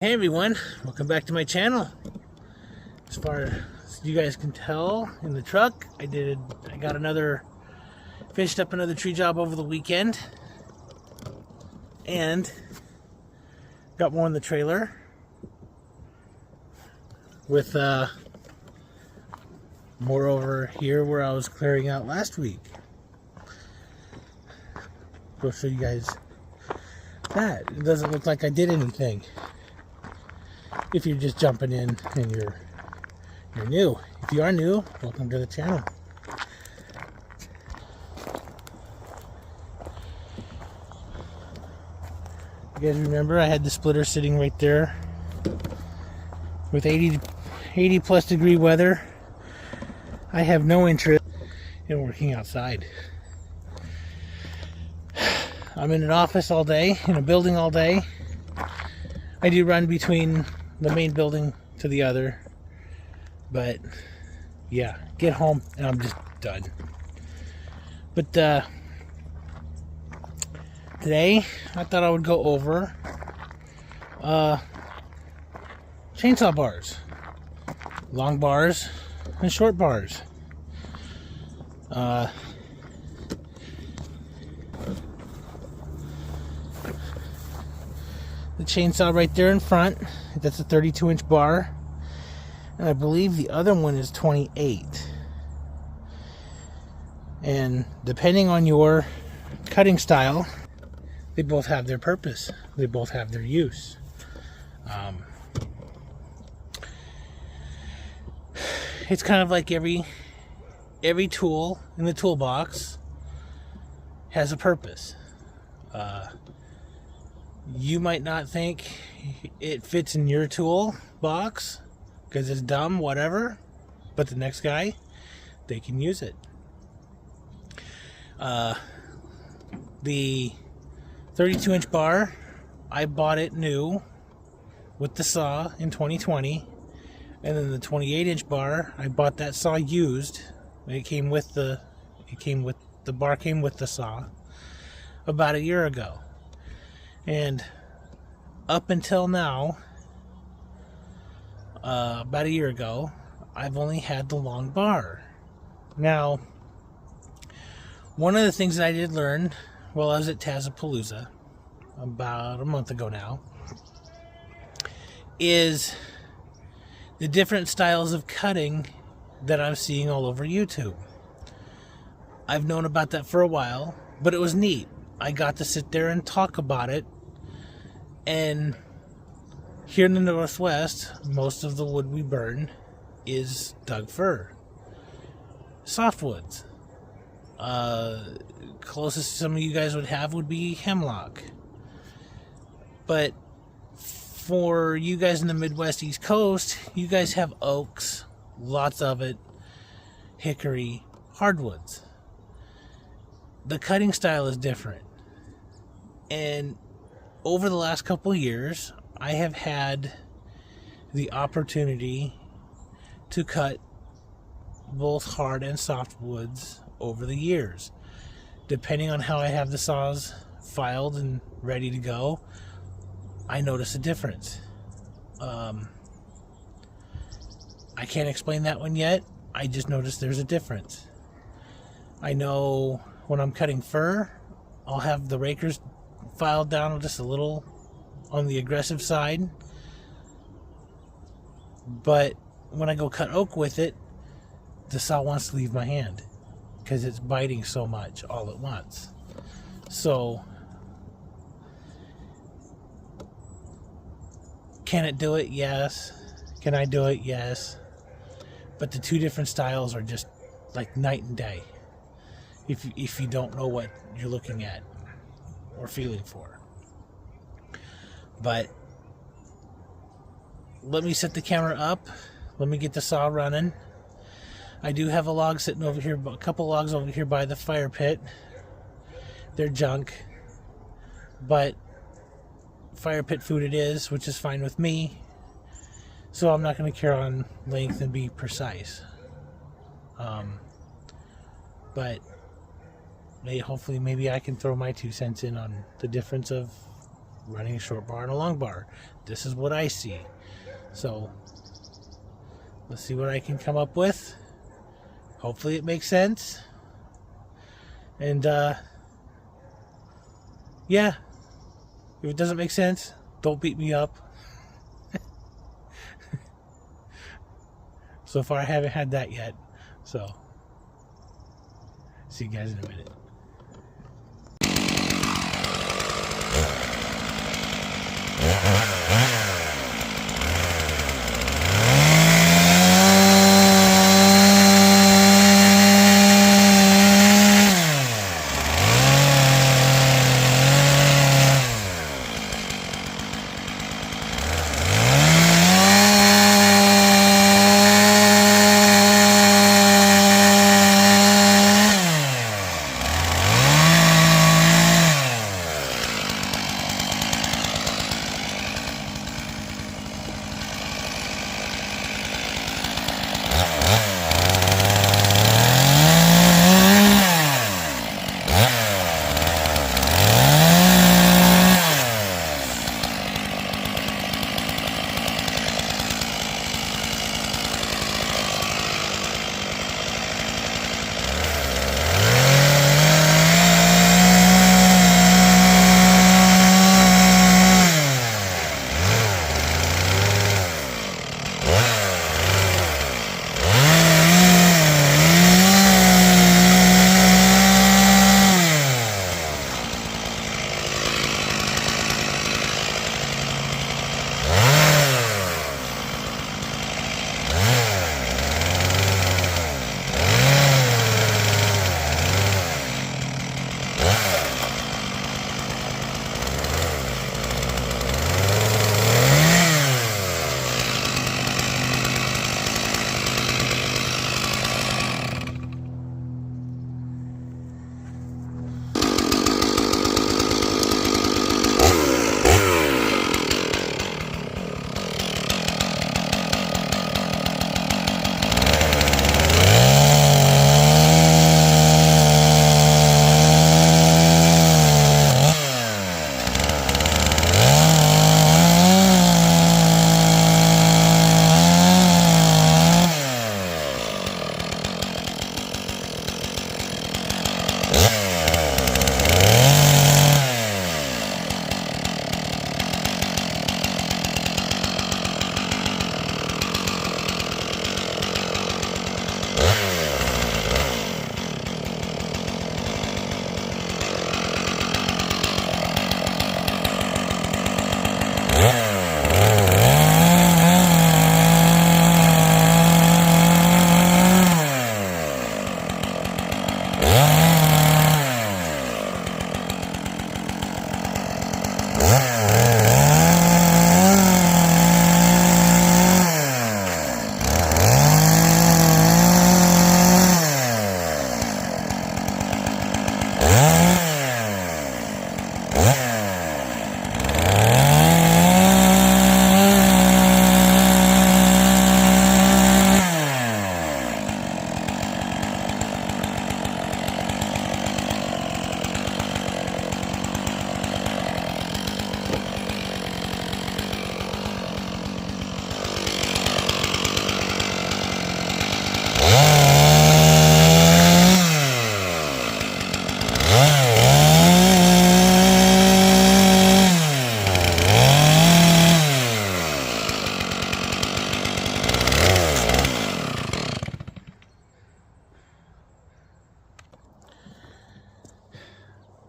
Hey everyone, welcome back to my channel. As far as you guys can tell in the truck, I finished up another tree job over the weekend and got more in the trailer with more over here where I was clearing out last week. Go show you guys that. It doesn't look like I did anything. If you're just jumping in and you're new. If you are new, welcome to the channel. You guys remember I had the splitter sitting right there with 80 plus degree weather. I have no interest in working outside. I'm in an office all day, in a building all day. I do run between the main building to the other, but yeah, get home and I'm just done. But today I thought I would go over chainsaw bars, long bars and short bars. The chainsaw right there in front, that's a 32-inch bar, and I believe the other one is 28. And depending on your cutting style, they both have their purpose. They both have their use. It's kind of like every tool in the toolbox has a purpose. You might not think it fits in your tool box because it's dumb, whatever, but the next guy, they can use it. The 32-inch bar, I bought it new with the saw in 2020, and then the 28-inch bar, I bought that saw used. The bar came with the saw about a year ago. And up until now, about a year ago, I've only had the long bar. Now, one of the things that I did learn while I was at Tazapalooza about a month ago now is the different styles of cutting that I'm seeing all over YouTube. I've known about that for a while, but it was neat. I got to sit there and talk about it. And here in the Northwest, most of the wood we burn is Doug fir, softwoods. Closest some of you guys would have would be hemlock. But for you guys in the Midwest, East Coast, you guys have oaks, lots of it, hickory, hardwoods. The cutting style is different. And over the last couple of years, I have had the opportunity to cut both hard and soft woods over the years. Depending on how I have the saws filed and ready to go, I notice a difference. I can't explain that one yet. I just noticed there's a difference. I know when I'm cutting fir, I'll have the rakers filed down just a little on the aggressive side, but when I go cut oak with it, the saw wants to leave my hand because it's biting so much all at once. So can it do it? Yes. Can I do it? Yes. But the two different styles are just like night and day if you don't know what you're looking at or feeling for. But let me set the camera up. Let me get the saw running. I do have a log sitting over here, a couple logs over here by the fire pit. They're junk, but fire pit food it is, which is fine with me. So I'm not going to care on length and be precise. But hopefully maybe I can throw my 2 cents in on the difference of running a short bar and a long bar. This is what I see. So let's see what I can come up with. Hopefully it makes sense. And yeah, if it doesn't make sense, don't beat me up. So far I haven't had that yet. So see you guys in a minute.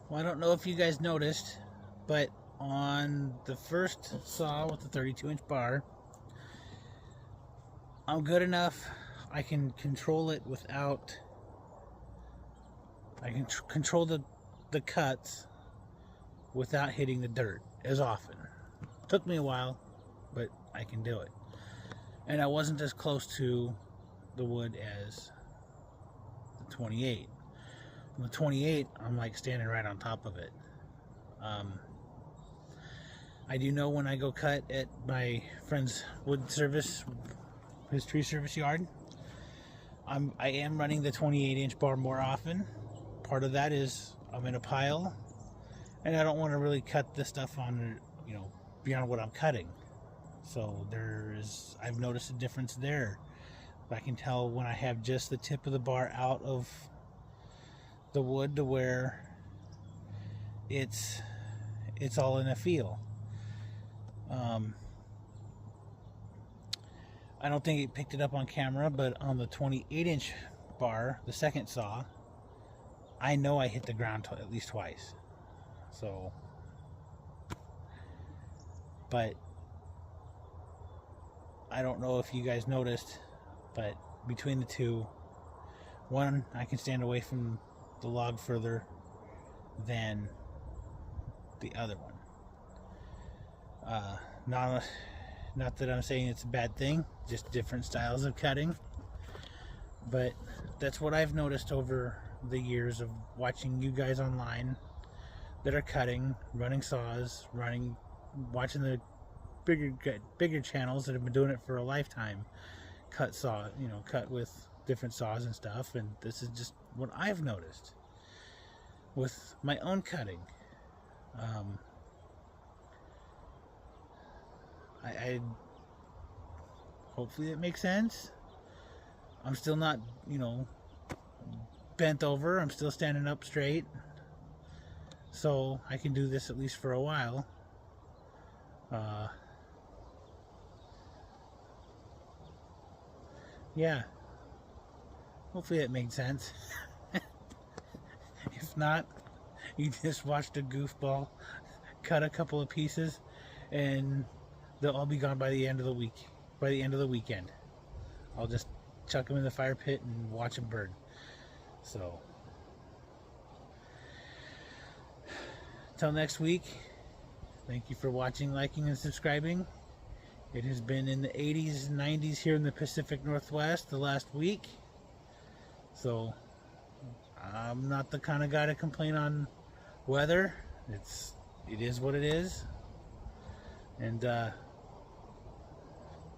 Well, I don't know if you guys noticed, but on the first saw with the 32-inch bar, I'm good enough. I can control it without... I can control the cuts without hitting the dirt as often. Took me a while, but I can do it. And I wasn't as close to the wood as the 28. On the 28, I'm like standing right on top of it. I do know when I go cut at my friend's wood service, his tree service yard, I am running the 28-inch bar more often. Part of that is I'm in a pile, and I don't want to really cut the stuff on you know, beyond what I'm cutting. So I've noticed a difference there. I can tell when I have just the tip of the bar out of the wood to where it's all in a feel. I don't think it picked it up on camera, but on the 28-inch bar, the second saw, I know I hit the ground at least twice. So, but I don't know if you guys noticed, but between the two, one, I can stand away from the log further than the other one. Not that I'm saying it's a bad thing, just different styles of cutting. But that's what I've noticed over the years of watching you guys online that are cutting, running saws, watching the bigger channels that have been doing it for a lifetime. Cut with different saws and stuff. And this is just what I've noticed with my own cutting. I hopefully it makes sense. I'm still not, bent over. I'm still standing up straight. So I can do this at least for a while. Yeah. Hopefully it made sense. If not, you just watched a goofball cut a couple of pieces and they'll all be gone by the end of the week. By the end of the weekend. I'll just chuck them in the fire pit and watch them burn. So, until next week, thank you for watching, liking, and subscribing. It has been in the 80s and 90s here in the Pacific Northwest the last week. So, I'm not the kind of guy to complain on weather. It is what it is. And,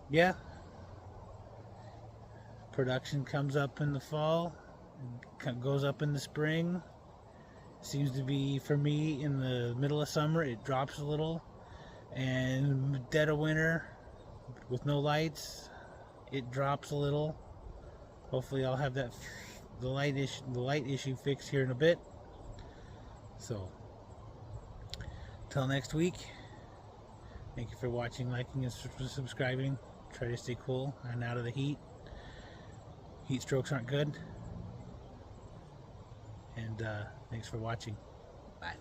yeah. Production comes up in the fall, goes up in the spring. Seems to be, for me, in the middle of summer, it drops a little. And dead of winter, with no lights, it drops a little. Hopefully I'll have the light issue fixed here in a bit. So, till next week, thank you for watching, liking, and subscribing. Try to stay cool and out of the heat. Heat strokes aren't good. And thanks for watching. Bye.